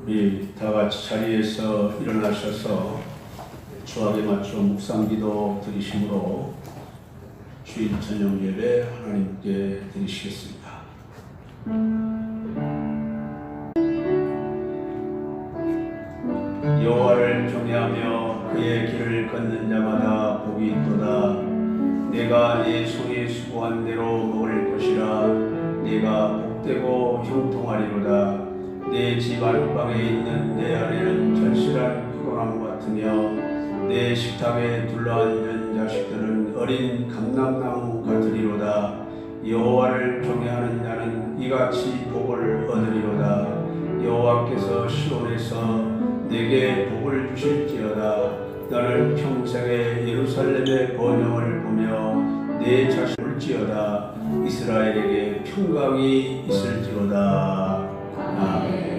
우리 다 같이 자리에서 일어나셔서 주합에 맞춰 묵상기도 드리심으로 주일 저녁 예배 하나님께 드리시겠습니다. 여호와를 경외하며 그의 길을 걷는 자마다 복이 있도다. 내가 내 손에 수고한 대로 먹을 것이라. 내가 복되고 형통하리로다. 내 집 안방에 있는 내 아내는 절실한 포도나무 같으며 내 식탁에 둘러앉은 자식들은 어린 감람나무 같으리로다. 여호와를 경외하는 자는 이같이 복을 얻으리로다. 여호와께서 시온에서 내게 복을 주실지어다. 너는 평생에 예루살렘의 번영을 보며 내 자식을 볼지어다. 이스라엘에게 평강이 있을지어다. 아멘.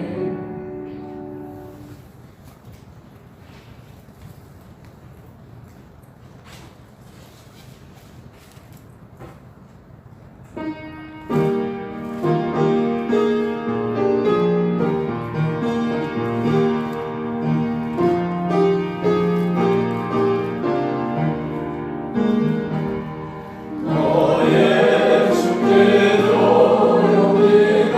너의 축제도 영리가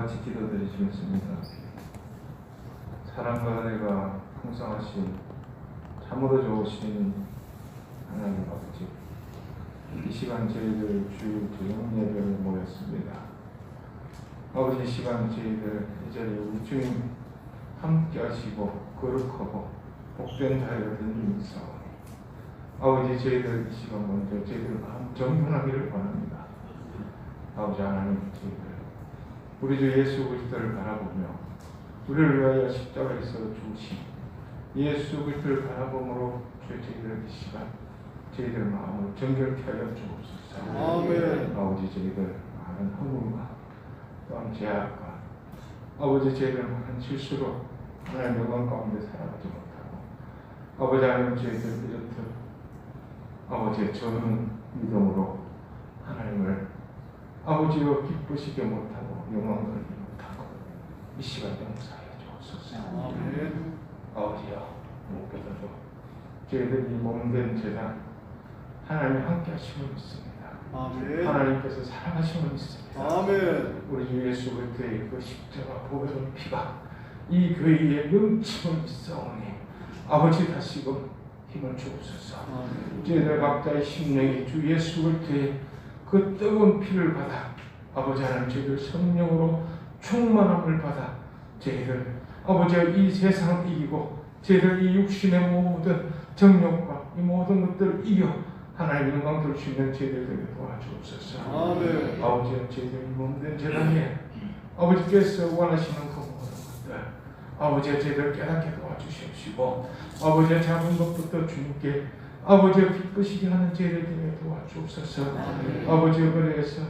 다 같이 기도드리시겠습니다. 사랑과 은혜가 풍성하신 참으로 좋으신 하나님 아버지, 이 시간 저희들 주 저녁 예배를 모였습니다. 아버지, 이 시간 저희들 이 자리에 우리 주님 함께 하시고 거룩하고 복된 자리가 된 줄 믿사오니 아버지, 저희들 이 시간 먼저 저희들 마음 정돈하기를 바랍니다. 아버지 하나님, 저희들 우리 주 예수 그리스도를 바라보며 우리를 위하여 십자가에서 죽으신 예수 그리스도를 바라봄으로 저희들 이 시간 저희들 마음을 정결케 하여 주옵소서. 아멘. 아버지, 저희들 많은 허물과 또한 죄악과 아버지 저희들 많은 실수로 하나님의 영광 가운데 살아가지 못하고 아버지 하나님, 저희들 이렇듯 아버지의 저는 믿음으로 하나님을 아버지여 기쁘시게 못하고 영광 돌리지 못하고 이 시간 용서하여 주옵소서. 아멘. 아버지여, 무엇보다도 저희들 이 몸된 재단 하나님 함께 하심을 믿습니다. 아멘. 하나님께서 사랑하심을 믿습니다. 아멘. 우리 주 예수 그리스도의 그 십자가 보혈의 피가 이 교회에 넘침을 믿사오니 아버지 다시금 힘을 주옵소서. 저희들 각자의 심령이 주 예수 그리스도의 그 뜨거운 피를 받아 아버지 하나님, 저희들 성령으로 충만함을 받아 저희들 아버지 이 세상을 이기고 저희들 이 육신의 모든 정욕과 이 모든 것들을 이겨 하나님의 영광 돌 수 있는 저희들 되게 도와주옵소서. 아멘. 아버지, 저희들 이 몸된 재단에 아버지께서 원하시는 그 모든 것들 아버지 저희들 깨닫게 도와주시옵시고 아버지 작은 것부터 주님께 아버지 기쁘시게 하는 저희들 되게 도와주옵소서. 아버지 그래서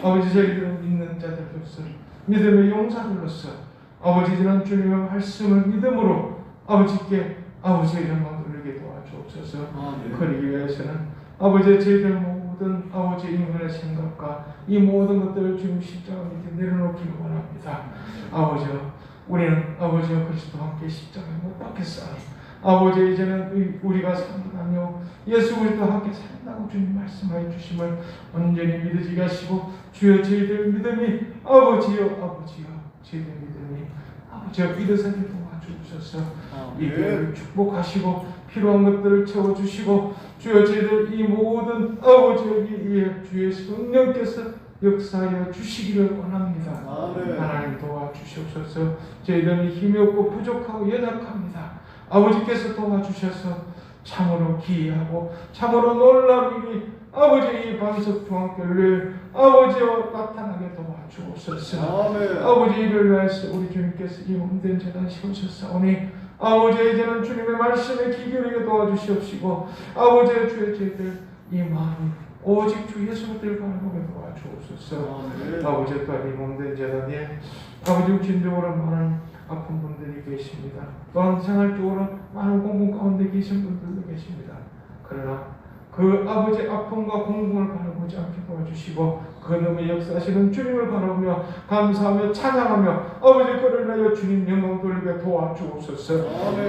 아버지 저희들 믿는 자들로서 믿음의 용사들로서 아버지 저는 주님의 말씀을 믿음으로 아버지께 아버지의 영광 돌리게 도와주옵소서. 그러기 위해서는 아버지 저희들 모든 아버지 인간의 생각과 이 모든 것들을 주님 십자가 밑에 내려놓기를 원합니다. 아버지요, 우리는 아버지와 그리스도와 함께 십자가에 못 박혔사오니 아버지 이제는 우리가 살아나며 예수 그리스도와 함께 산다고 주님 말씀하여 주심을 온전히 믿으시게 하시고 주여 저희들 믿음이 아버지여 저희들 믿음이 아버지여 믿으사게 도와주옵소서. 이 교회를 축복하시고 필요한 것들을 채워주시고 주여 저희들 이 모든 아버지여 이 주의 성령께서 역사하여 주시기를 원합니다. 하나님 도와주시옵소서. 저희들은 힘이 없고 부족하고 연약합니다. 아버지께서 도와주셔서 참으로 기이하고 참으로 놀라운 일이 아버지 이 방석 중앙교회를 아버지와 나타나게 도와주옵소서. 아버지 이를 위해서 우리 주님께서 이 몸된 재단 세우셨사오니 아버지 이제는 주님의 말씀에 귀 기울이게 도와주시옵시고 아버지의 주의 저희들 이 마음 오직 주 예수를 바라보게 도와주옵소서. 아버지 또한 이 몸된 재단에 아버지 육신적으로 많은 아픈 분들이 계십니다. 또한 생활적으로 많은 공공 가운데 계신 분들도 계십니다. 그러나 그 아버지 아픔과 공공을 바라보지 않게 도와주시고 그 놈의 역사하시는 주님을 바라보며 감사하며 찬양하며 아버지 그를 위하여 주님 영광 돌리게 도와주옵소서.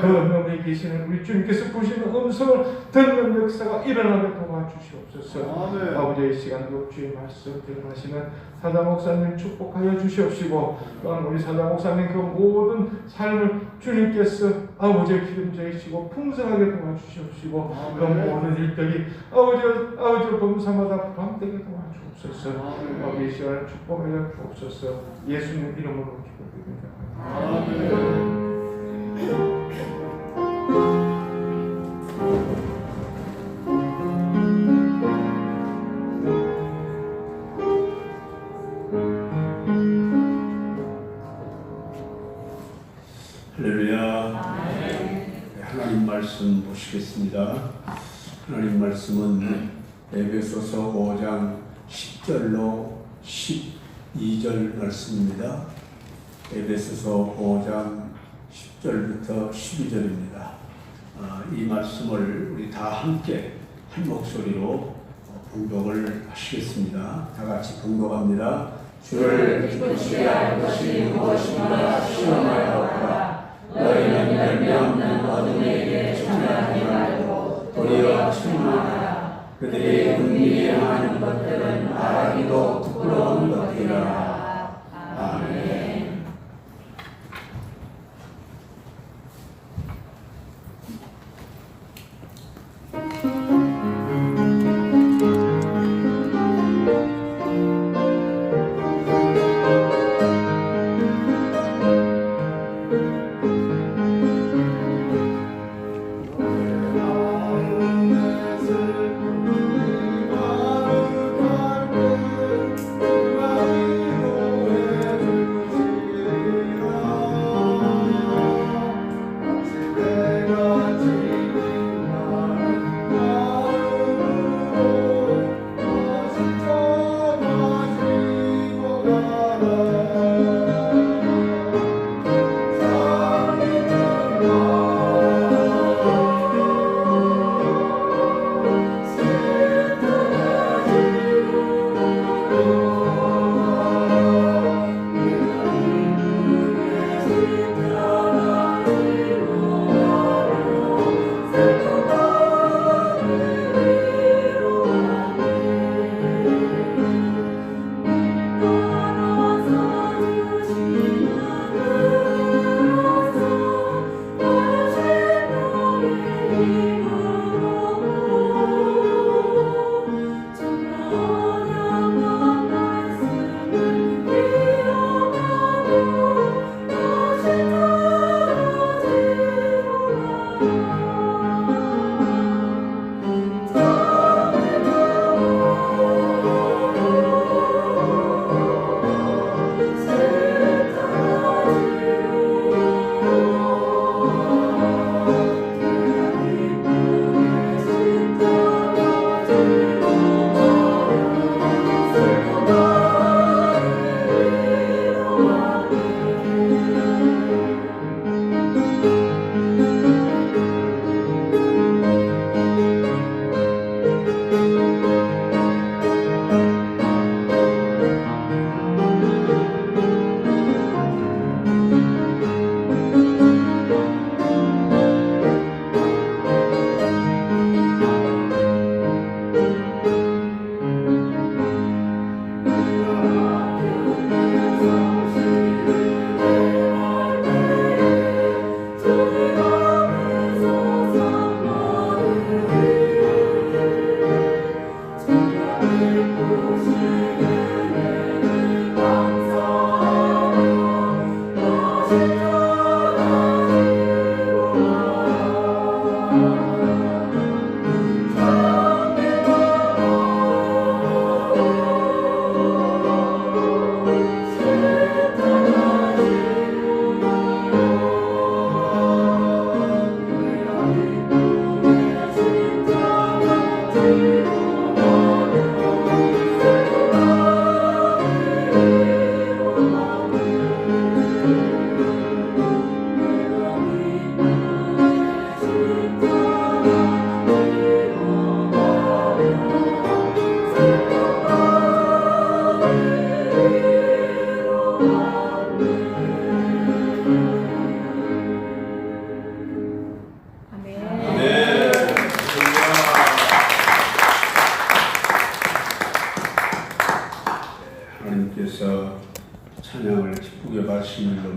그 놈에 계시는 우리 주님께서 부시는 음성을 듣는 역사가 일어나게 도와주시옵소서. 아버지 이 시간도 주의 말씀 들으시는 사자 목사님 축복하여 주시옵시고 또한 우리 사자 목사님 그 모든 삶을 주님께서 아버지의 기름져이시고 풍성하게 도와주시옵시고 그 모든 일들이 아버지 범사마다 부담되게 도와주옵소서. 아버지 이 시간을 축복하여 주옵소서. 예수님 이름으로 기도드립니다. 아멘. 할렐루야. 하나님 말씀 보시겠습니다. 하나님 말씀은 에베소서 5장 10절로 12절 말씀입니다. 에베소서 5장 10절부터 12절입니다. 이 말씀을 우리 다 함께 한 목소리로 봉독을 하시겠습니다. 다 같이 봉독합니다. 주를 기쁘시게 할 것이 무엇인가 시험하여 보라. 너희는 열매 없는 어둠에게 참여하지 말고 도리어 충만하라. 그들이 은밀히 하는 것들은 말하기도 부끄러운 것이라. 아멘.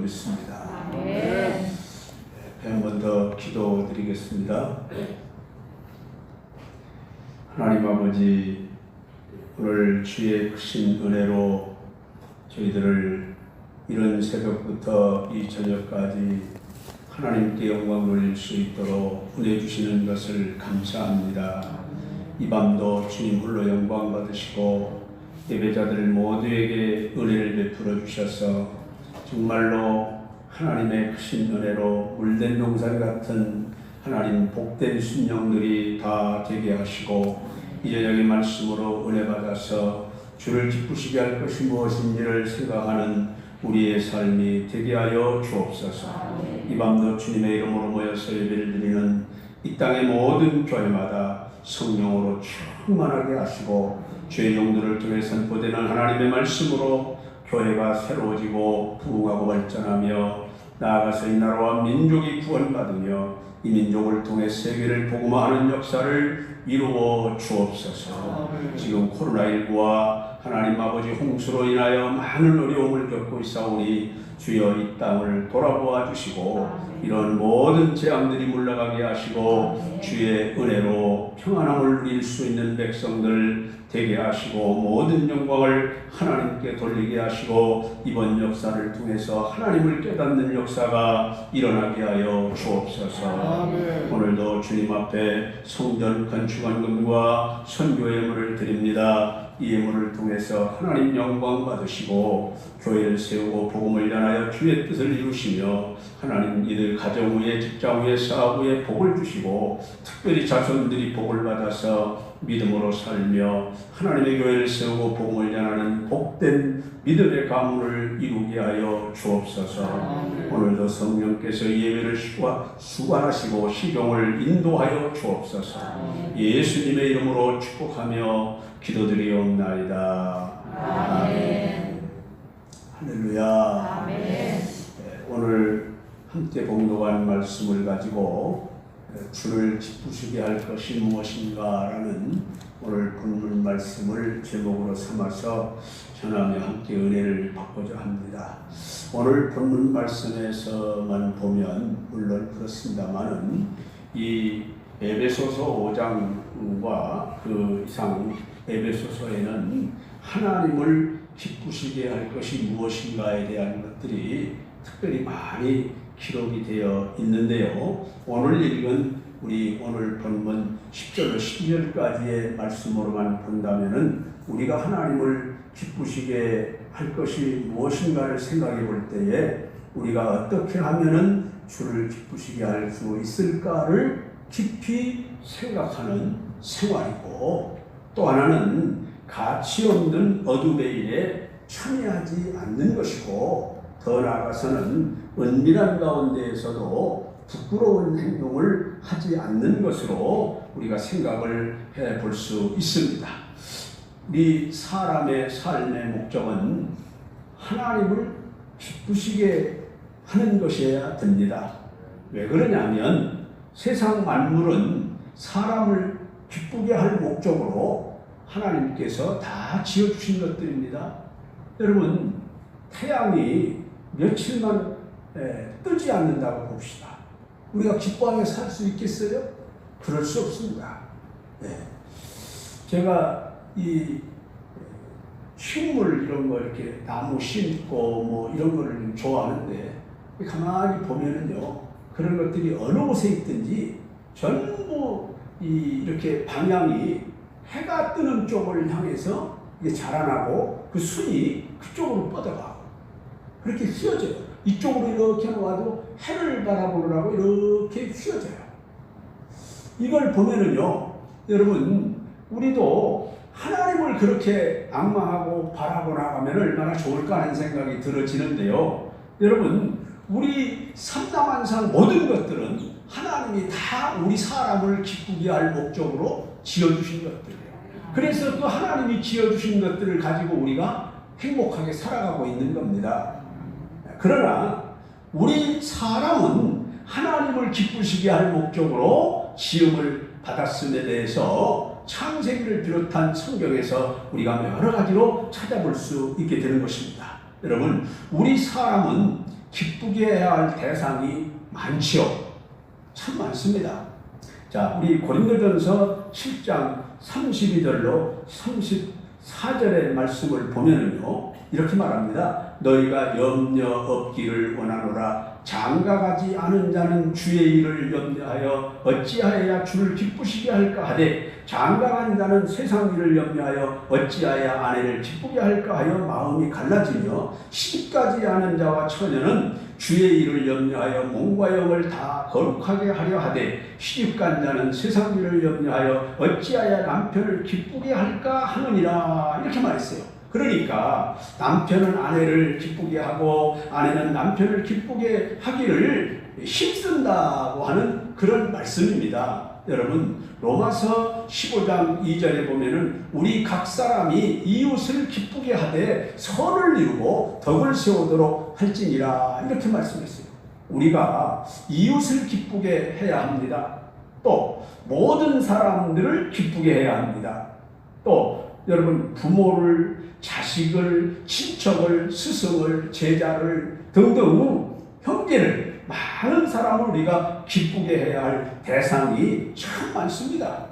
믿습니다. 아멘. 한 번 더 기도드리겠습니다. 하나님 아버지, 오늘 주의 크신 은혜로 저희들을 이런 새벽부터 이 저녁까지 하나님께 영광 돌릴 수 있도록 은혜 주시는 것을 감사합니다. 이 밤도 주님 홀로 영광 받으시고 예배자들 모두에게 은혜를 베풀어 주셔서 정말로 하나님의 크신 은혜로 물된 동산 같은 하나님 복된 순영들이 다 되게 하시고 이 저녁의 말씀으로 은혜 받아서 주를 기쁘시게 할 것이 무엇인지를 생각하는 우리의 삶이 되게 하여 주옵소서. 이 밤도 주님의 이름으로 모여서 예배를 드리는 이 땅의 모든 교회마다 성령으로 충만하게 하시고 주의 용도를 통해 선포되는 하나님의 말씀으로 교회가 새로워지고 부흥하고 발전하며 나아가서 이 나라와 민족이 구원받으며 이 민족을 통해 세계를 복음화하는 역사를 이루어 주옵소서. 지금 코로나19와 하나님 아버지 홍수로 인하여 많은 어려움을 겪고 있사오니 주여 이 땅을 돌아보아 주시고 이런 모든 재앙들이 물러가게 하시고 주의 은혜로 평안함을 누릴 수 있는 백성들 되게 하시고 모든 영광을 하나님께 돌리게 하시고 이번 역사를 통해서 하나님을 깨닫는 역사가 일어나게 하여 주옵소서. 오늘도 주님 앞에 성전 건축원금과 선교 예물을 드립니다. 이 예물을 통해서 하나님 영광 받으시고 교회를 세우고 복음을 전하여 주의 뜻을 이루시며 하나님 이들 가정 위에 직장 위에 사업 위에 복을 주시고 특별히 자손들이 복을 받아서 믿음으로 살며 하나님의 교회를 세우고 복음을 전하는 복된 믿음의 가문을 이루게 하여 주옵소서. 오늘도 성령께서 예배를 수관하시고 시종을 인도하여 주옵소서. 예수님의 이름으로 축복하며 기도드리옵나이다. 아멘. 할렐루야. 아멘. 오늘 함께 봉독한 말씀을 가지고 주를 기쁘시게 할 것이 무엇인가라는 오늘 본문 말씀을 제목으로 삼아서 전하며 함께 은혜를 받고자 합니다. 오늘 본문 말씀에서만 보면 물론 그렇습니다만은 이 에베소서 5장과 그 이상 에베소서에는 하나님을 기쁘시게 할 것이 무엇인가에 대한 것들이 특별히 많이 기록이 되어 있는데요. 오늘 읽은 우리 오늘 본문 10절로 12절까지의 말씀으로만 본다면은 우리가 하나님을 기쁘시게 할 것이 무엇인가를 생각해 볼 때에 우리가 어떻게 하면은 주를 기쁘시게 할 수 있을까를 깊이 생각하는 생활이고, 또 하나는 가치 없는 어둠의 일에 참여하지 않는 것이고, 더 나아가서는 은밀한 가운데에서도 부끄러운 행동을 하지 않는 것으로 우리가 생각을 해 볼 수 있습니다. 우리 사람의 삶의 목적은 하나님을 기쁘시게 하는 것이어야 됩니다. 왜 그러냐면 세상 만물은 사람을 기쁘게 할 목적으로 하나님께서 다 지어주신 것들입니다. 여러분, 태양이 며칠만 뜨지 않는다고 봅시다. 우리가 기뻐하며 살 수 있겠어요? 그럴 수 없습니다. 제가 이 식물 이런 거 이렇게 나무 심고 뭐 이런 거를 좋아하는데 가만히 보면은요, 그런 것들이 어느 곳에 있든지 전부 이렇게 방향이 해가 뜨는 쪽을 향해서 이게 자라나고 그 순이 그쪽으로 뻗어가고 그렇게 휘어져요. 이쪽으로 이렇게 와도 해를 바라보느라고 이렇게 휘어져요. 이걸 보면은요, 여러분, 우리도 하나님을 그렇게 악망하고 바라고 나가면 얼마나 좋을까 하는 생각이 들어지는데요. 여러분, 우리 삼다만상 모든 것들은 하나님이 다 우리 사람을 기쁘게 할 목적으로 지어주신 것들이에요. 그래서 그 하나님이 지어주신 것들을 가지고 우리가 행복하게 살아가고 있는 겁니다. 그러나 우리 사람은 하나님을 기쁘시게 할 목적으로 지음을 받았음에 대해서 창세기를 비롯한 성경에서 우리가 여러 가지로 찾아볼 수 있게 되는 것입니다. 여러분, 우리 사람은 기쁘게 해야 할 대상이 많지요. 참 많습니다. 자, 우리 고린도전서 7장 32절로 34절의 말씀을 보면은요, 이렇게 말합니다. 너희가 염려 없기를 원하노라. 장가가지 않은 자는 주의 일을 염려하여 어찌하여야 주를 기쁘시게 할까 하되, 장가간 자는 세상 일을 염려하여 어찌하여야 아내를 기쁘게 할까 하여 마음이 갈라지며, 시집가지 않은 자와 처녀는 주의 일을 염려하여 몸과 영을 다 거룩하게 하려 하되, 시집간 자는 세상 일을 염려하여 어찌하여 남편을 기쁘게 할까 하느니라. 이렇게 말했어요. 그러니까 남편은 아내를 기쁘게 하고 아내는 남편을 기쁘게 하기를 힘쓴다고 하는 그런 말씀입니다. 여러분, 로마서 15장 2절에 보면은 우리 각 사람이 이웃을 기쁘게 하되 선을 이루고 덕을 세우도록 할지니라, 이렇게 말씀했어요. 우리가 이웃을 기쁘게 해야 합니다. 또 모든 사람들을 기쁘게 해야 합니다. 또 여러분, 부모를, 자식을, 친척을, 스승을, 제자를 등등 형제를, 많은 사람을 우리가 기쁘게 해야 할 대상이 참 많습니다.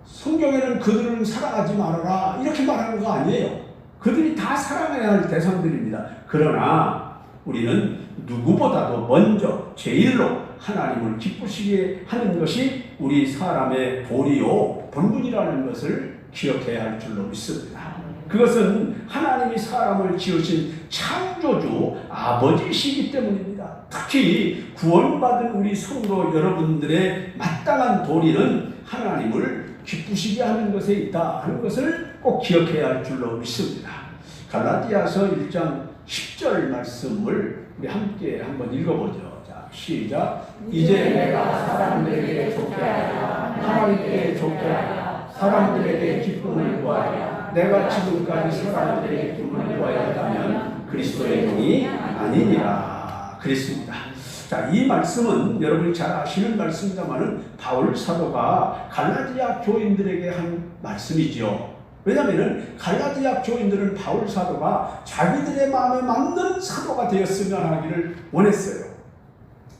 성경에는 그들은 사랑하지 말아라 이렇게 말하는 거 아니에요. 그들이 다 사랑해야 할 대상들입니다. 그러나 우리는 누구보다도 먼저 제일로 하나님을 기쁘시게 하는 것이 우리 사람의 도리요 본분이라는 것을 기억해야 할 줄로 믿습니다. 그것은 하나님이 사람을 지으신 창조주 아버지시기 때문입니다. 특히 구원받은 우리 성도 여러분들의 마땅한 도리는 하나님을 기쁘시게 하는 것에 있다 하는 것을 꼭 기억해야 할 줄로 믿습니다. 갈라디아서 1장 10절 말씀을 우리 함께 한번 읽어보죠. 자, 시작. 이제 내가 사람들에게 좋게 하여 하나님께 좋게 하여 사람들에게 기쁨을 구하여 내가 지금까지 사람들에게 기쁨을 구하였다면 그리스도의 종이 아니니라 그랬습니다. 자, 이 말씀은 여러분이 잘 아시는 말씀입니다만은 바울 사도가 갈라디아 교인들에게 한 말씀이죠. 왜냐하면 갈라디아 교인들은 바울 사도가 자기들의 마음에 맞는 사도가 되었으면 하기를 원했어요.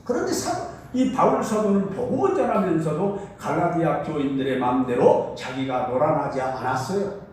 그런데 이 바울 사도는 복음을 전하면서도 갈라디아 교인들의 마음대로 자기가 놀아나지 않았어요.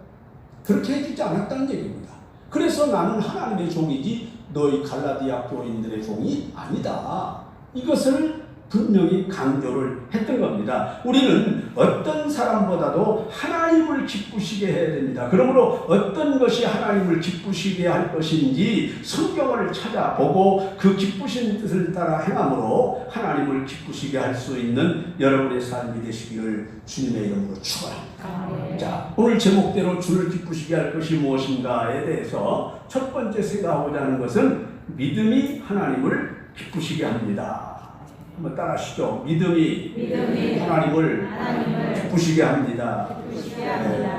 그렇게 해주지 않았다는 얘기입니다. 그래서 나는 하나님의 종이지 너희 갈라디아 교인들의 종이 아니다. 이것을 분명히 강조를 했던 겁니다. 우리는 어떤 사람보다도 하나님을 기쁘시게 해야 됩니다. 그러므로 어떤 것이 하나님을 기쁘시게 할 것인지 성경을 찾아보고 그 기쁘신 뜻을 따라 행함으로 하나님을 기쁘시게 할 수 있는 여러분의 삶이 되시기를 주님의 이름으로 축원합니다. 자, 오늘 제목대로 주를 기쁘시게 할 것이 무엇인가에 대해서 첫 번째 생각하고자 하는 것은 믿음이 하나님을 기쁘시게 합니다. 한번 따라하시죠. 믿음이 하나님을 기쁘시게 합니다. 네.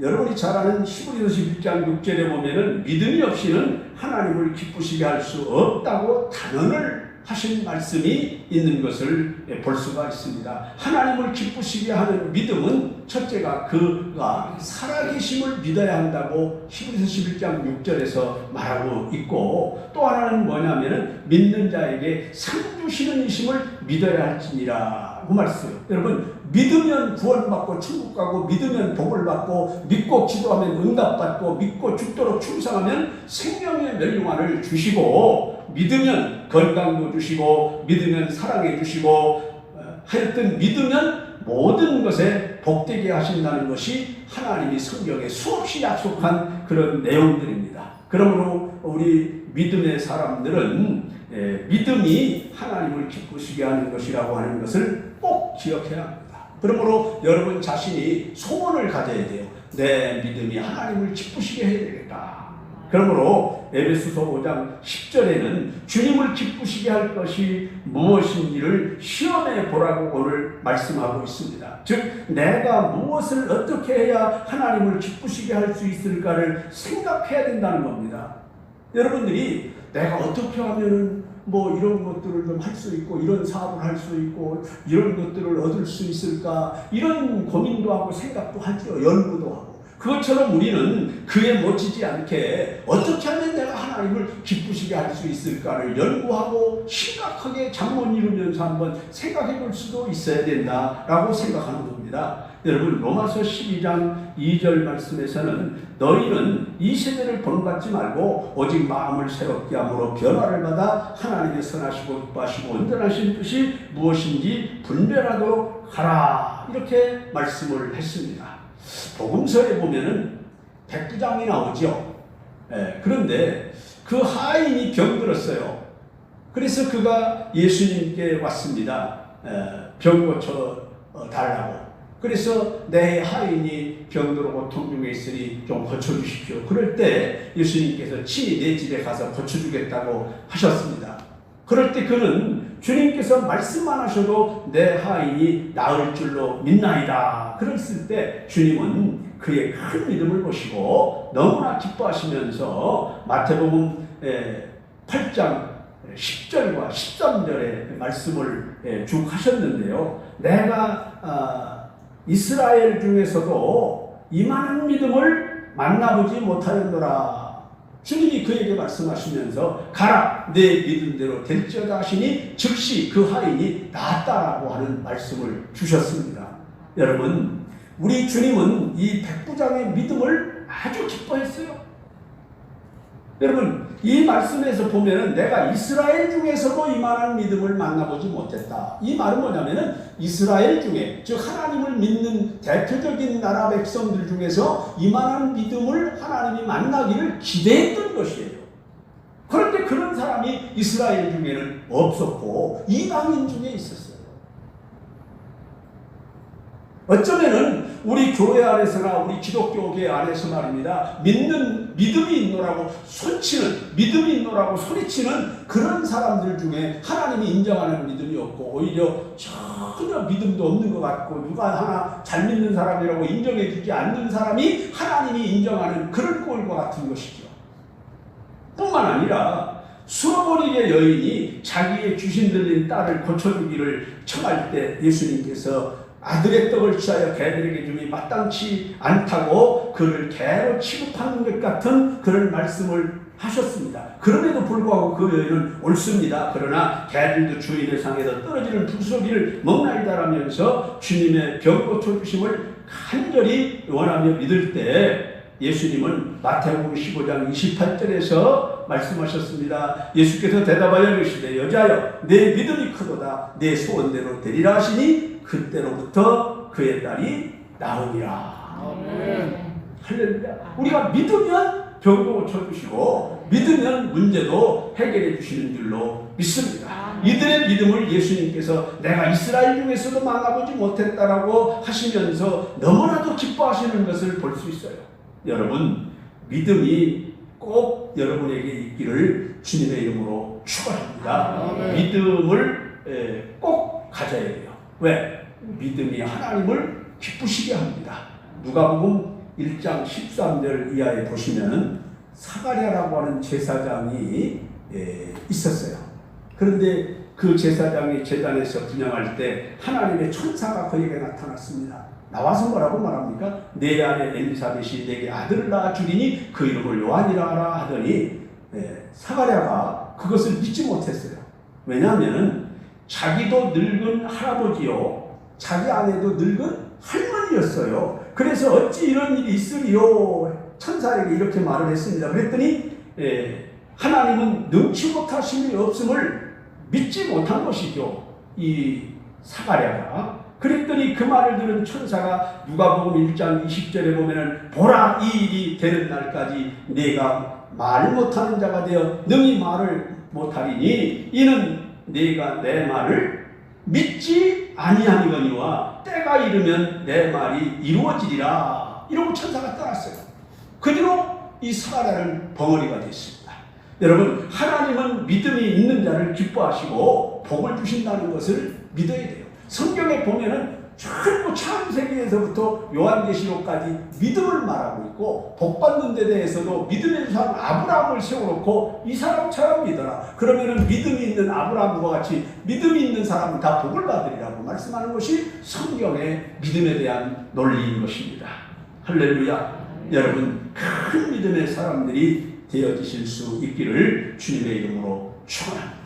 여러분이 잘 아는 히브리서 11장 6절에 보면은 믿음이 없이는 하나님을 기쁘시게 할 수 없다고 단언을 하신 말씀이 있는 것을 볼 수가 있습니다. 하나님을 기쁘시게 하는 믿음은 첫째가 그가 살아계심을 믿어야 한다고 히브리서 11장 6절에서 말하고 있고, 또 하나는 뭐냐면은 믿는 자에게 상 주시는 이심을 믿어야 할지니라 그 말씀이에요. 여러분, 믿으면 구원받고 천국 가고, 믿으면 복을 받고, 믿고 기도하면 응답받고, 믿고 죽도록 충성하면 생명의 멸류관을 주시고, 믿으면 건강도 주시고, 믿으면 사랑해 주시고, 하여튼 믿으면 모든 것에 복되게 하신다는 것이 하나님이 성경에 수없이 약속한 그런 내용들입니다. 그러므로 우리 믿음의 사람들은 믿음이 하나님을 기쁘시게 하는 것이라고 하는 것을 꼭 기억해야 합니다. 그러므로 여러분 자신이 소원을 가져야 돼요. 내 믿음이 하나님을 기쁘시게 해야 되겠다. 그러므로 에베소서 5장 10절에는 주님을 기쁘시게 할 것이 무엇인지를 시험해 보라고 오늘 말씀하고 있습니다. 즉, 내가 무엇을 어떻게 해야 하나님을 기쁘시게 할 수 있을까를 생각해야 된다는 겁니다. 여러분들이 내가 어떻게 하면은 뭐 이런 것들을 좀 할 수 있고, 이런 사업을 할 수 있고, 이런 것들을 얻을 수 있을까, 이런 고민도 하고 생각도 하죠. 연구도 하고. 그것처럼 우리는 그에 못지지 않게 어떻게 하면 내가 하나님을 기쁘시게 할 수 있을까를 연구하고 심각하게 잠못 이루면서 한번 생각해 볼 수도 있어야 된다라고 생각하는 겁니다. 여러분, 로마서 12장 2절 말씀에서는 너희는 이 세대를 본받지 말고 오직 마음을 새롭게 함으로 변화를 받아 하나님의 선하시고 기뻐하시고 온전하신 뜻이 무엇인지 분별하도록 하라, 이렇게 말씀을 했습니다. 복음서에 보면은 백부장이 나오죠. 그런데 그 하인이 병들었어요. 그래서 그가 예수님께 왔습니다. 병 고쳐 달라고. 그래서 내 하인이 병들어 고통 중에 있으니 좀 고쳐주십시오. 그럴 때 예수님께서 친히 내 집에 가서 고쳐주겠다고 하셨습니다. 그럴 때 그는 주님께서 말씀만 하셔도 내 하인이 나을 줄로 믿나이다. 그랬을 때 주님은 그의 큰 믿음을 보시고 너무나 기뻐하시면서 마태복음 8장 10절과 13절의 말씀을 쭉 하셨는데요. 내가 이스라엘 중에서도 이만한 믿음을 만나보지 못하였노라. 주님이 그에게 말씀하시면서 가라, 내 믿음대로 될지어다 하시니 즉시 그 하인이 낫다라고 하는 말씀을 주셨습니다. 여러분, 우리 주님은 이 백부장의 믿음을 아주 기뻐했어요. 여러분, 이 말씀에서 보면은 내가 이스라엘 중에서도 이만한 믿음을 만나보지 못했다. 이 말은 뭐냐면은 이스라엘 중에, 즉 하나님을 믿는 대표적인 나라 백성들 중에서 이만한 믿음을 하나님이 만나기를 기대했던 것이에요. 그런데 그런 사람이 이스라엘 중에는 없었고 이방인 중에 있었어요. 어쩌면은 우리 교회 안에서나 우리 기독교계 안에서 말입니다. 믿음이 있노라고 손치는, 믿음이 있노라고 소리치는 그런 사람들 중에 하나님이 인정하는 믿음이 없고 오히려 전혀 믿음도 없는 것 같고 누가 하나 잘 믿는 사람이라고 인정해 주지 않는 사람이 하나님이 인정하는 그런 꼴과 같은 것이죠. 뿐만 아니라 수어버리의 여인이 자기의 귀신 들린 딸을 고쳐주기를 청할 때 예수님께서 아들의 떡을 취하여 개들에게 주니 마땅치 않다고 그를 개로 취급하는 것 같은 그런 말씀을 하셨습니다. 그럼에도 불구하고 그 여인은 옳습니다. 그러나 개들도 주인의 상에서 떨어지는 불쏘기를 먹나이다라면서 주님의 병 고쳐주심을 간절히 원하며 믿을 때 예수님은 마태복음 15장 28절에서 말씀하셨습니다. 예수께서 대답하여 이르시되 여자여 내 믿음이 크도다 내 소원대로 되리라 하시니 그때로부터 그의 딸이 나으니라. 아멘. 할렐루야. 우리가 믿으면 병도 고쳐주시고 믿으면 문제도 해결해 주시는 줄로 믿습니다. 이들의 믿음을 예수님께서 내가 이스라엘 중에서도 만나보지 못했다라고 하시면서 너무나도 기뻐하시는 것을 볼 수 있어요. 여러분, 믿음이 꼭 여러분에게 있기를 주님의 이름으로 축원합니다. 믿음을 꼭 가져야 돼요. 왜? 믿음이 하나님을 기쁘시게 합니다. 누가복음 1장 13절 이하에 보시면 사가랴라고 하는 제사장이 있었어요. 그런데 그 제사장이 제단에서 분향할 때 하나님의 천사가 그에게 나타났습니다. 나와서 뭐라고 말합니까? 내 아내 엘리사벳이 내게 아들을 낳아주리니 그 이름을 요한이라 하라 하더니 사가랴가 그것을 믿지 못했어요. 왜냐하면 자기도 늙은 할아버지요 자기 아내도 늙은 할머니였어요. 그래서 어찌 이런 일이 있으리요? 천사에게 이렇게 말을 했습니다. 그랬더니 하나님은 능치 못하심이 없음을 믿지 못한 것이죠. 이 사가랴가. 그랬더니 그 말을 들은 천사가 누가복음 1장 20절에 보면은 보라 이 일이 되는 날까지 네가 말 못하는 자가 되어 능히 말을 못하리니 이는 네가 내 말을 믿지 아니하니거니와 때가 이르면 내 말이 이루어지리라. 이러고 천사가 떠났어요. 그 뒤로 이 사가랴는 벙어리가 됐습니다. 여러분, 하나님은 믿음이 있는 자를 기뻐하시고 복을 주신다는 것을 믿어야 돼요. 성경에 보면은 전부 창세기에서부터 요한계시록까지 믿음을 말하고 있고 복받는 데 대해서도 믿음의 사람 아브라함을 세워놓고 이 사람처럼 믿어라. 그러면은 믿음이 있는 아브라함과 같이 믿음이 있는 사람은 다 복을 받으리라고 말씀하는 것이 성경의 믿음에 대한 논리인 것입니다. 할렐루야. 여러분 큰 믿음의 사람들이 되어지실 수 있기를 주님의 이름으로 축원합니다.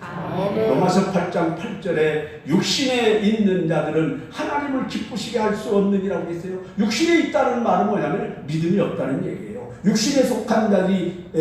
로마서 8장 8절에 육신에 있는 자들은 하나님을 기쁘시게 할 수 없느니라고 했어요. 육신에 있다는 말은 뭐냐면 믿음이 없다는 얘기예요. 육신에 속한 자들이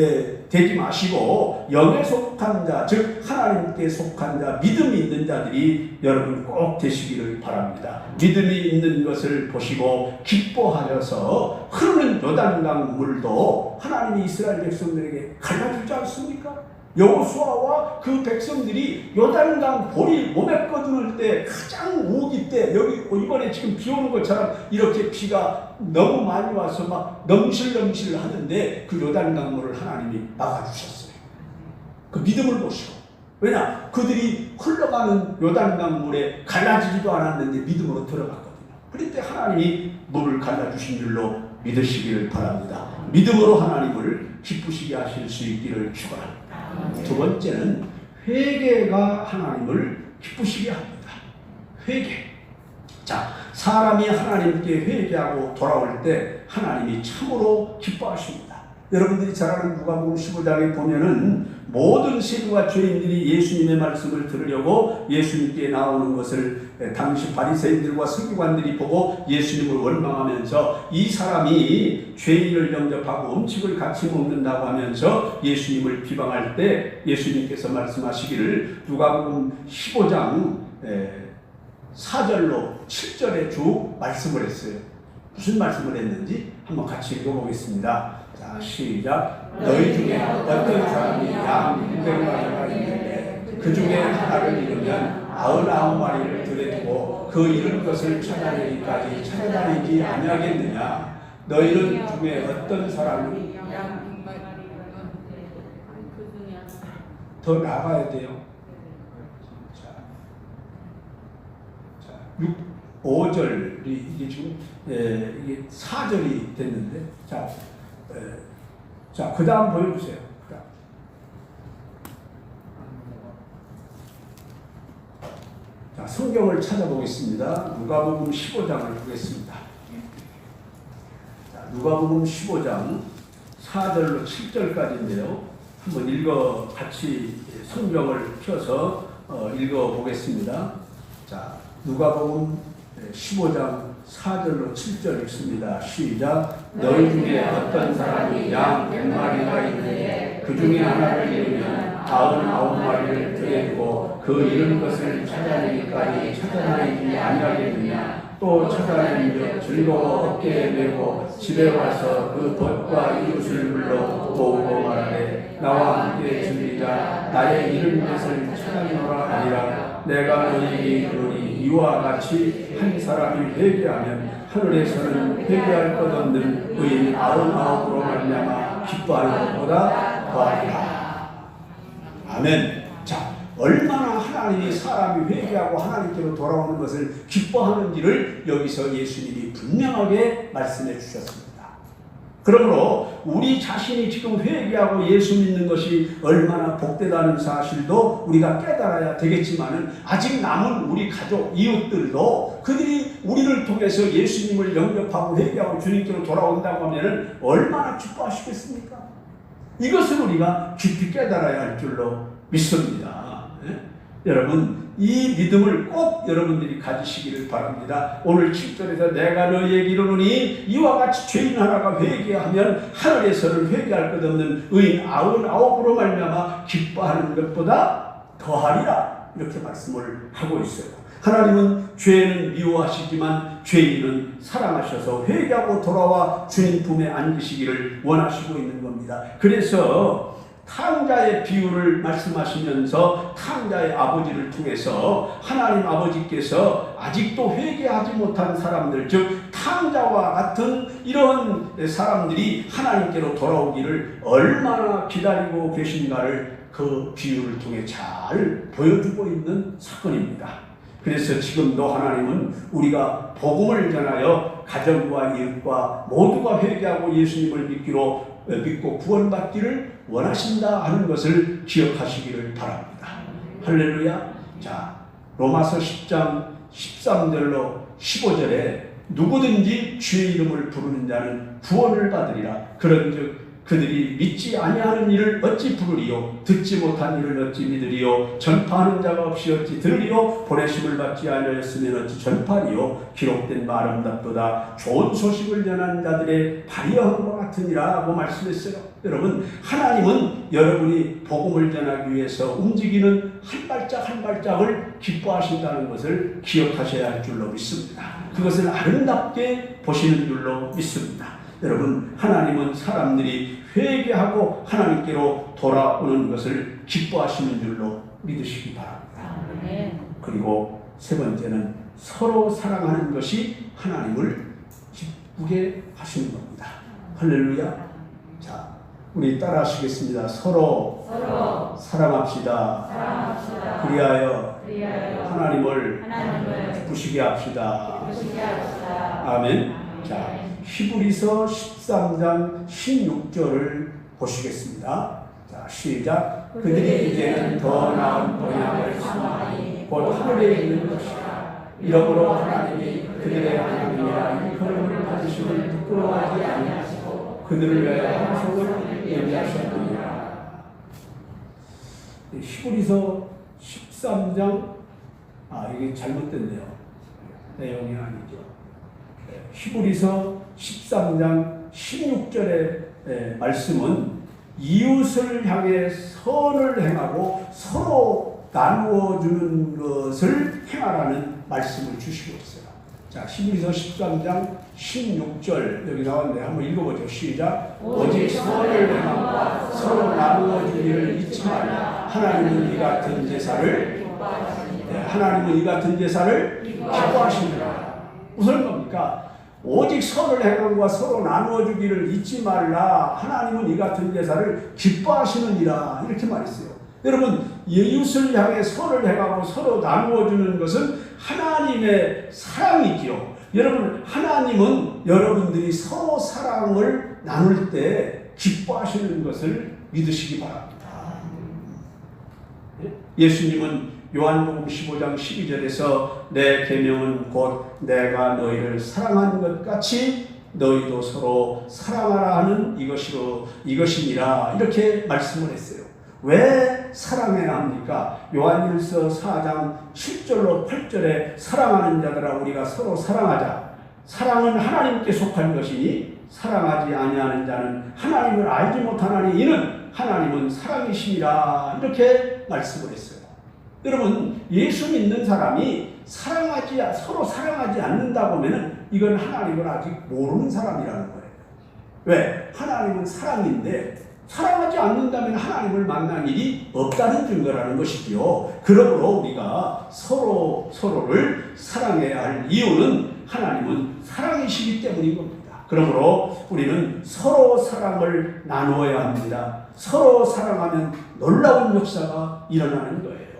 되지 마시고 영에 속한 자, 즉 하나님께 속한 자, 믿음이 있는 자들이 여러분 꼭 되시기를 바랍니다. 믿음이 있는 것을 보시고 기뻐하여서 흐르는 요단강 물도 하나님이 이스라엘 백성들에게 갈라주지 않습니까? 여호수아와 그 백성들이 요단강 볼이 몸에 꺼주는 때 가장 우기 때, 여기 이번에 지금 비 오는 것처럼 이렇게 비가 너무 많이 와서 막 넘실넘실 하는데 그 요단강 물을 하나님이 막아주셨어요. 그 믿음을 보시고. 왜냐? 그들이 흘러가는 요단강 물에 갈라지지도 않았는데 믿음으로 들어갔거든요. 그럴 때 하나님이 물을 갈라주신 줄로 믿으시기를 바랍니다. 믿음으로 하나님을 기쁘시게 하실 수 있기를 축원합니다. 두 번째는 회개가 하나님을 기쁘시게 합니다. 회개. 자, 사람이 하나님께 회개하고 돌아올 때 하나님이 참으로 기뻐하십니다. 여러분들이 잘 아는 누가복음 15장에 보면은 모든 세리와 죄인들이 예수님의 말씀을 들으려고 예수님께 나오는 것을 당시 바리새인들과 서기관들이 보고 예수님을 원망하면서 이 사람이 죄인을 영접하고 음식을 같이 먹는다고 하면서 예수님을 비방할 때 예수님께서 말씀하시기를 누가복음 15장 4절로 7절에 쭉 말씀을 했어요. 무슨 말씀을 했는지 한번 같이 읽어보겠습니다. 자, 시작. 너희 중에 어떤 사람이 양 600마리가 있는데 그 중에 하나를 잃으면 99마리를 들여두고 그 잃은 것을 찾아내기까지 찾아다니지 아니하겠느냐. 너희는 중에 어떤 사람이 더 나가야 돼요. 자, 5절이 이게 지금 이게 4절이 됐는데 자, 그 다음 보여주세요. 자, 성경을 찾아보겠습니다. 누가복음 15장을 보겠습니다. 자, 누가복음 15장 4절로 7절까지인데요. 한번 같이 성경을 펴서 읽어보겠습니다. 자, 누가복음 15장 4절로 7절 읽습니다. 시작. 너희 중에 어떤 사람이 양 100마리가 있는데 그 중에 하나를 잃으면 99마리를 들여두고 그 잃은 것을 찾아내기까지 찾아다니지 아니하겠느냐. 또 찾아내며 즐거워 어깨에 메고 집에 와서 그 벗과 이웃을 불러 모으고 말하되 나와 함께 즐기자. 나의 잃은 것을 찾아내노라 하니라. 내가 너희에게 이르노니 이와 같이 한 사람이 회개하면 하늘에서는 회개할 것 없는 의인 99으로 말미암아 기뻐하는 것보다 더하리라. 아멘. 자, 얼마나 하나님이 사람이 회개하고 하나님께로 돌아오는 것을 기뻐하는지를 여기서 예수님이 분명하게 말씀해 주셨습니다. 그러므로 우리 자신이 지금 회개하고 예수 믿는 것이 얼마나 복되다는 사실도 우리가 깨달아야 되겠지만은 아직 남은 우리 가족, 이웃들도 그들이 우리를 통해서 예수님을 영접하고 회개하고 주님께로 돌아온다고 하면은 얼마나 기뻐하시겠습니까? 이것을 우리가 깊이 깨달아야 할 줄로 믿습니다. 여러분, 이 믿음을 꼭 여러분들이 가지시기를 바랍니다. 오늘 7절에서 내가 너희에게 이르노니 이와 같이 죄인 하나가 회개하면 하늘에서는 회개할 것 없는 의인 99으로 말미암아 기뻐하는 것보다 더하리라. 이렇게 말씀을 하고 있어요. 하나님은 죄는 미워하시지만 죄인은 사랑하셔서 회개하고 돌아와 주님 품에 앉으시기를 원하시고 있는 겁니다. 그래서 탕자의 비유를 말씀하시면서 탕자의 아버지를 통해서 하나님 아버지께서 아직도 회개하지 못한 사람들, 즉 탕자와 같은 이런 사람들이 하나님께로 돌아오기를 얼마나 기다리고 계신가를 그 비유를 통해 잘 보여주고 있는 사건입니다. 그래서 지금도 하나님은 우리가 복음을 전하여 가정과 이웃과 모두가 회개하고 예수님을 믿고 구원받기를 원하신다 하는 것을 기억하시기를 바랍니다. 할렐루야. 자, 로마서 10장 13절로 15절에 누구든지 주의 이름을 부르는 자는 구원을 받으리라. 그런즉 그들이 믿지 아니하는 일을 어찌 부르리요? 듣지 못한 일을 어찌 믿으리요? 전파하는 자가 없이 어찌 들으리요? 보내심을 받지 아니하였으면 어찌 전파리요? 기록된 바 아름답도다. 좋은 소식을 전하는 자들의 발휘한 것 같으니라 고 말씀했어요. 여러분, 하나님은 여러분이 복음을 전하기 위해서 움직이는 한 발짝 한 발짝을 기뻐하신다는 것을 기억하셔야 할 줄로 믿습니다. 그것을 아름답게 보시는 줄로 믿습니다. 여러분, 하나님은 사람들이 회개하고 하나님께로 돌아오는 것을 기뻐하시는 줄로 믿으시기 바랍니다. 그리고 세 번째는 서로 사랑하는 것이 하나님을 기쁘게 하시는 겁니다. 할렐루야. 자, 우리 따라 하시겠습니다. 서로 사랑합시다. 그리하여 하나님을 기쁘시게 합시다. 아멘. 자, 히브리서 13장 16절을 보시겠습니다. 자, 시작. 그들이 이제는 더 나은 본향을 사모하니 곧 하늘에 있는 것이라. 이러므로 하나님이 그들의 하나님이라 일컬음을 받으심을 부끄러워하지 아니하시고 그들을 위하여 항속을 예비하셨느니라. 히브리서 13장 이게 잘못됐네요. 내용이 아니죠. 히브리서 13장 16절의 말씀은 이웃을 향해 선을 행하고 서로 나누어주는 것을 행하라는 말씀을 주시고 있어요. 자, 히브리서 13장 16절 여기 나왔는데 한번 읽어보죠. 시작. 오직 선을 행함과 서로 나누어주기를 잊지 말라. 하나님은 이 같은 제사를 기뻐하시느라. 무슨 겁니까? 오직 선을 행함과 서로 나누어 주기를 잊지 말라. 하나님은 이 같은 제사를 기뻐하시느니라. 이렇게 말했어요. 여러분, 이웃을 향해 선을 행하고 서로 나누어 주는 것은 하나님의 사랑이지요. 여러분, 하나님은 여러분들이 서로 사랑을 나눌 때 기뻐하시는 것을 믿으시기 바랍니다. 예수님은 요한복음 15장 12절에서 내 계명은 곧 내가 너희를 사랑한 것 같이 너희도 서로 사랑하라 하는 이것이니라 이렇게 말씀을 했어요. 왜 사랑해야 합니까? 요한일서 4장 7절로 8절에 사랑하는 자들아 우리가 서로 사랑하자. 사랑은 하나님께 속한 것이니 사랑하지 아니하는 자는 하나님을 알지 못하나니 이는 하나님은 사랑이시니라 이렇게 말씀을 했어요. 여러분, 예수 믿는 사람이 서로 사랑하지 않는다고 하면 이건 하나님을 아직 모르는 사람이라는 거예요. 왜? 하나님은 사랑인데 사랑하지 않는다면 하나님을 만난 일이 없다는 증거라는 것이지요. 그러므로 우리가 서로를 사랑해야 할 이유는 하나님은 사랑이시기 때문인 겁니다. 그러므로 우리는 서로 사랑을 나누어야 합니다. 서로 사랑하면 놀라운 역사가 일어나는 거예요.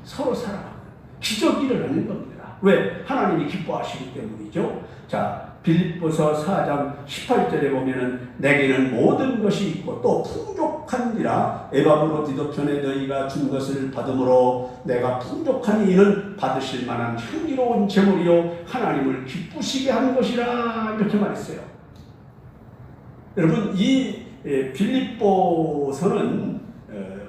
서로 사랑하면 기적이 일어나는 겁니다. 왜? 하나님이 기뻐하시기 때문이죠. 자, 빌립보서 4장 18절에 보면은 내게는 모든 것이 있고 또 풍족한지라 에바브로 디도편에 너희가 준 것을 받음으로 내가 풍족한 이는 받으실 만한 향기로운 제물이요 하나님을 기쁘시게 한 것이라 이렇게 말했어요. 여러분, 이 빌립보서는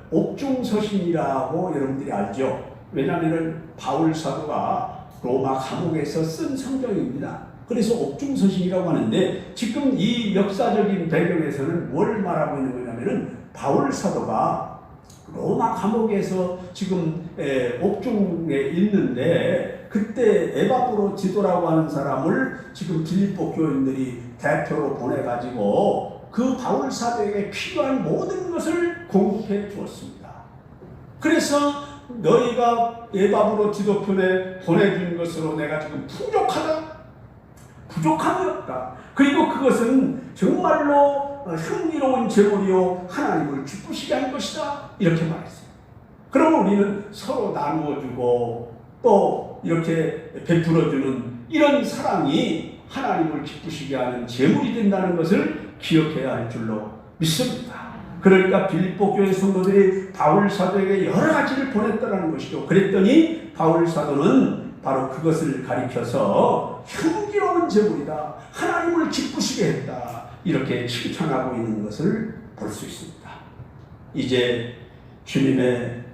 옥중서신이라고 여러분들이 알죠. 왜냐하면 바울 사도가 로마 감옥에서 쓴 성경입니다. 그래서 옥중서신이라고 하는데 지금 이 역사적인 배경에서는 뭘 말하고 있는 거냐면은 바울 사도가 로마 감옥에서 지금 옥중에 있는데 그때 에바브로 디도라고 하는 사람을 지금 빌립보 교인들이 대표로 보내가지고 그 바울 사도에게 필요한 모든 것을 공급해 주었습니다. 그래서 너희가 에바브로 디도편에 보내준 것으로 내가 지금 부족함이 없다. 그리고 그것은 정말로 흥미로운 제물이요 하나님을 기쁘시게 한 것이다. 이렇게 말했어요. 그럼 우리는 서로 나누어주고 또 이렇게 베풀어주는 이런 사랑이 하나님을 기쁘시게 하는 제물이 된다는 것을 기억해야 할 줄로 믿습니다. 그러니까 빌립보 교회 성도들이 바울 사도에게 여러 가지를 보냈다는 것이죠. 그랬더니 바울 사도는 바로 그것을 가리켜서 향기로운 제물이다, 하나님을 기쁘시게 했다, 이렇게 칭찬하고 있는 것을 볼 수 있습니다. 이제 주님의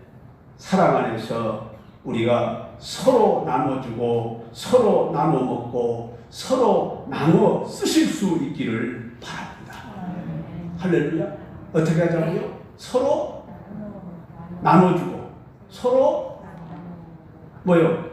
사랑 안에서 우리가 서로 나눠주고 서로 나눠 먹고 서로 나눠 쓰실 수 있기를 바랍니다. 할렐루야. 어떻게 하자고요? 서로 나눠주고 서로 뭐요?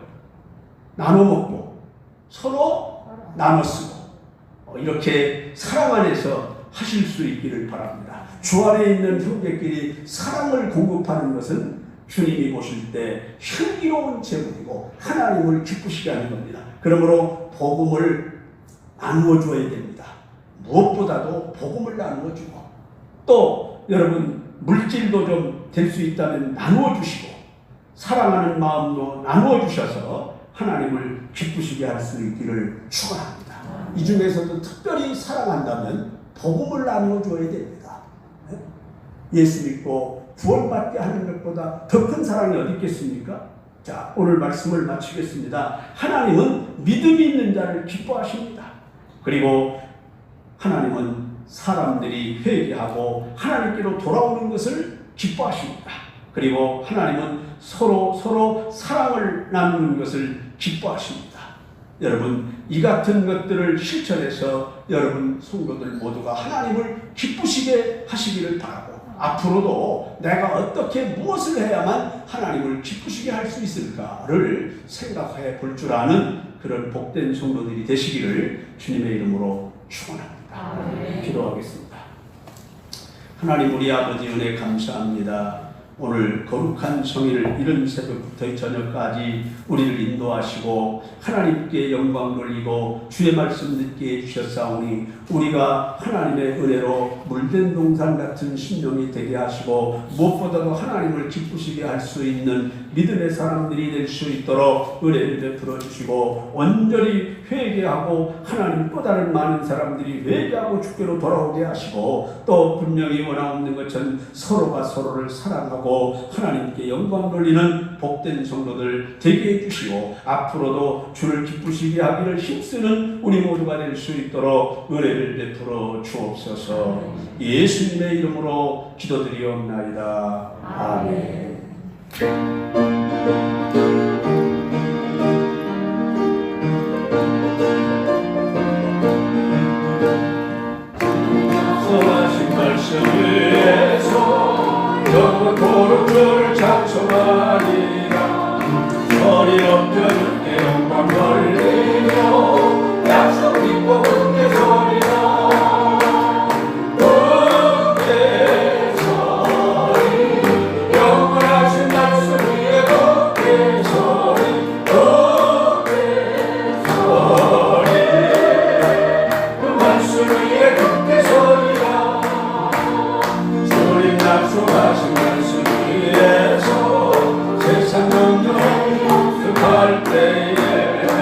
나눠 먹고 서로 나눠 쓰고 이렇게 사랑 안에서 하실 수 있기를 바랍니다. 주 안에 있는 형제끼리 사랑을 공급하는 것은 주님이 보실 때 향기로운 제물이고 하나님을 기쁘시게 하는 겁니다. 그러므로 복음을 나누어 줘야 됩니다. 무엇보다도 복음을 나누어 주고 또 여러분 물질도 좀 될 수 있다면 나누어 주시고 사랑하는 마음도 나누어 주셔서 하나님을 기쁘시게 할 수 있기를 축원합니다. 이 중에서도 특별히 사랑한다면 복음을 나누어 줘야 됩니다. 예수 믿고 구원받게 하는 것보다 더 큰 사랑이 어디 있겠습니까? 자, 오늘 말씀을 마치겠습니다. 하나님은 믿음이 있는 자를 기뻐하십니다. 그리고 하나님은 사람들이 회개하고 하나님께로 돌아오는 것을 기뻐하십니다. 그리고 하나님은 서로 사랑을 나누는 것을 기뻐하십니다. 여러분, 이 같은 것들을 실천해서 여러분 성도들 모두가 하나님을 기쁘시게 하시기를 바라고, 앞으로도 내가 어떻게 무엇을 해야만 하나님을 기쁘시게 할 수 있을까를 생각해 볼 줄 아는 그런 복된 성도들이 되시기를 주님의 이름으로 축원합니다. 기도하겠습니다. 하나님 우리 아버지 은혜 감사합니다. 오늘 거룩한 성일 이른 새벽부터 저녁까지 우리를 인도하시고 하나님께 영광 돌리고 주의 말씀 듣게 해주셨사오니 우리가 하나님의 은혜로 물된 동산 같은 심령이 되게 하시고 무엇보다도 하나님을 기쁘시게 할 수 있는 믿음의 사람들이 될 수 있도록 은혜를 베풀어 주시고 온전히 회개하고 하나님 또 다른 많은 사람들이 회개하고 주께로 돌아오게 하시고 또 분명히 원하옵는 것은 서로가 서로를 사랑하고 하나님께 영광 돌리는 복된 성도들 되게 해주시고 앞으로도 주를 기쁘시게 하기를 힘쓰는 우리 모두가 될 수 있도록 은혜를 베풀어 주옵소서. 예수님의 이름으로 기도드리옵나이다. 아멘. 선하신 말씀 위에서 영원 고룩을 찬송하리라. 소리 높여 주께 영광 돌리며 약속 믿고 함께 소리라. 함께 소리 영원하신 말씀 위에 함께 소리 함께 소리 그 말씀 위에 함께 소리라. 주님 약속하신 말씀 위에서 세상 영역 할 때에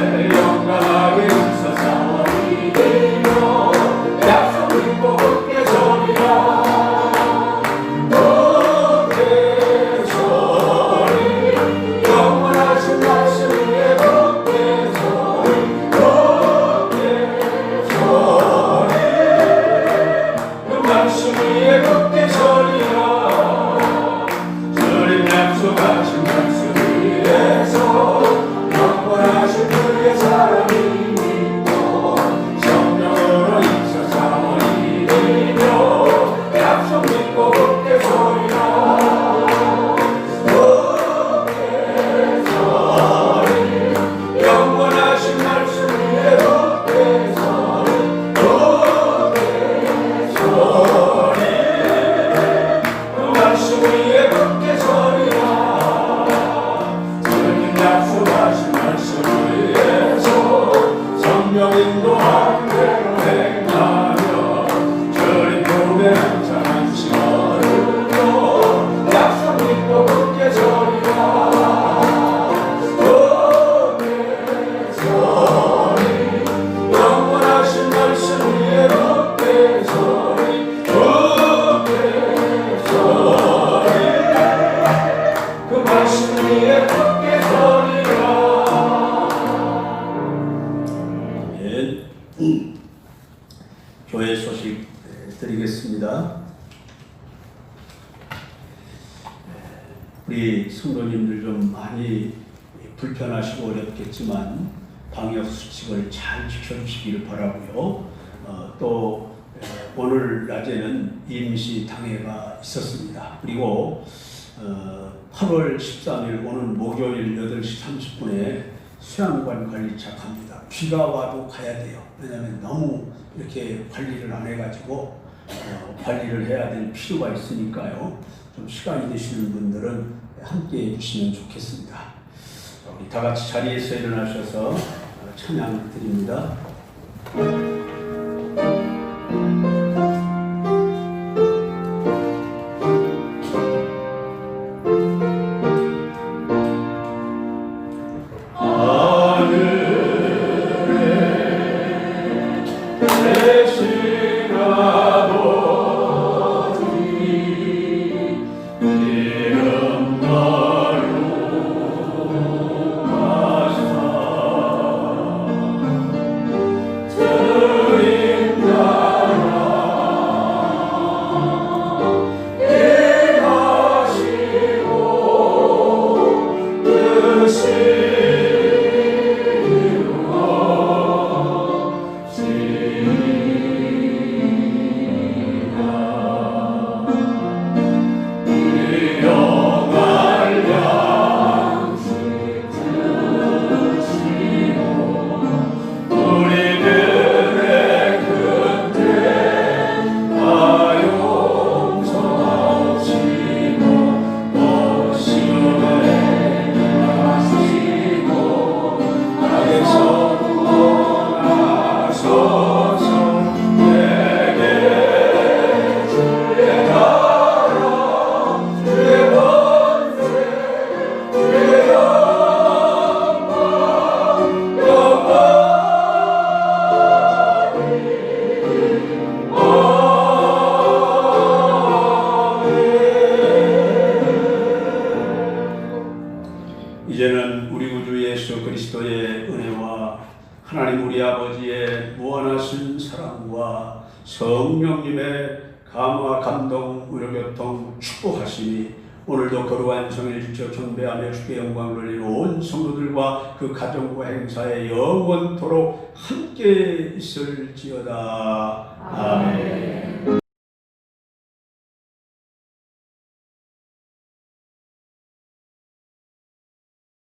불편하시고 어렵겠지만 방역 수칙을 잘 지켜주시기를 바라고요. 또 오늘 낮에는 임시 당회가 있었습니다. 그리고 8월 13일 오는 목요일 8시 30분에 수양관 관리차 갑니다. 비가 와도 가야 돼요. 왜냐하면 너무 이렇게 관리를 안 해가지고 관리를 해야 될 필요가 있으니까요. 좀 시간이 되시는 분들은 함께 해주시면 좋겠습니다. 우리 다 같이 자리에서 일어나셔서 찬양 드립니다. 이제는 우리 구주 예수 그리스도의 은혜와 하나님 우리 아버지의 무한하신 사랑과 성령님의 감화, 감동, 위로교통, 축복하심이 오늘도 거룩한 성일 지켜 존배하며 주께 영광을 돌리는 온 성도들과 그 가정과 행사에 영원토록 함께 있을지어다. 아멘.